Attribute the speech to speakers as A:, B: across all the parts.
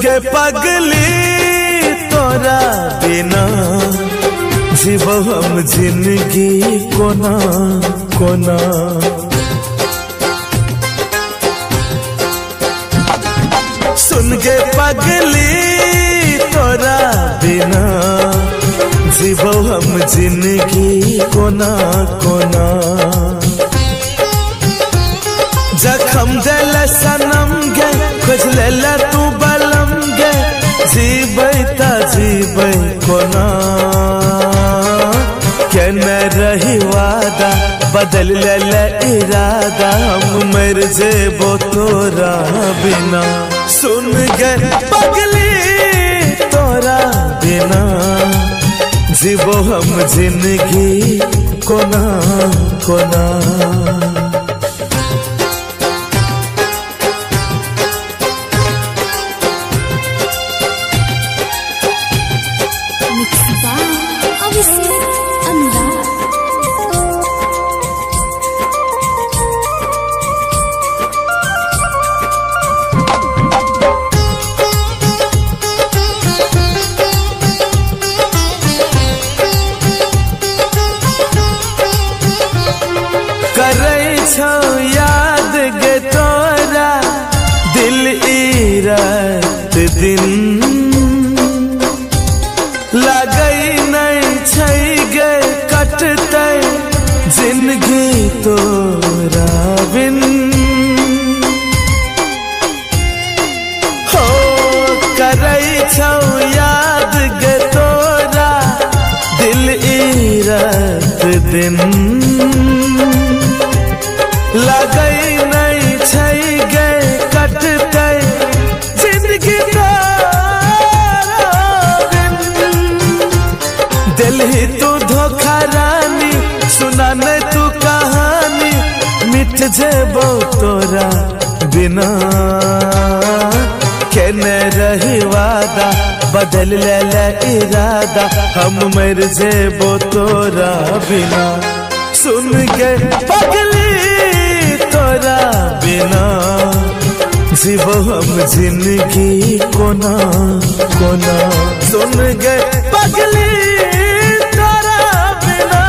A: गे पगली तोरा बिना जीव हम जिंदगी कोना कोना। सुन गे पगली तोरा बिना जीव हम जिंदगी कोना कोना। जखम दिल सनम गे खोज ले तू बलम गे जीबै कोना। केने रही वादा बदल ले इरादा हम मर जेबो तोरा बिना। सुन गे पगली तोरा बिना जीवो हम जिंदगी कोना कोना। याद गे तोरा दिल रात दिन लगई नहीं छै गे कटते जिंदगी तोरा बिन। हो करई छौ याद गे तोरा दिल रात दिन लगई नहीं छै गे कटते जिंदगी दिल ही तू धोखा रानी सुना नहीं तू कहानी मिट जेबो तोरा बिना। केने रही वादा बदल ले इरादा हम मर जेबो तोरा बिना। सुन गे पगली तोरा बिना जीव हम जिंदगी कोना कोना। सुन गे पगली तोरा बिना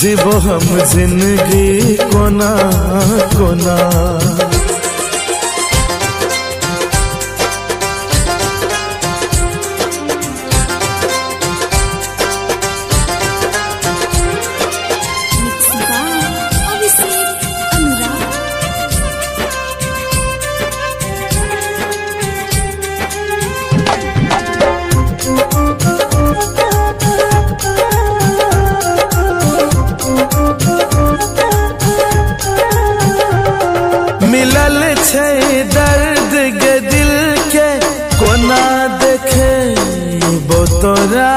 A: जीव हम जिंदगी कोना कोना। मिलल छै दर्द गे दिल के कोना देखे बो तोरा।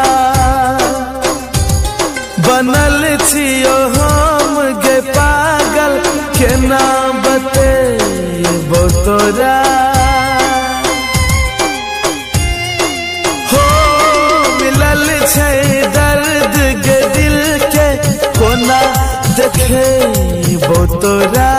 A: बनल छियो हम गे पागल केना बतेबो तोरा। हो मिलल छै दर्द गे दिल के कोना देखे बो तोरा।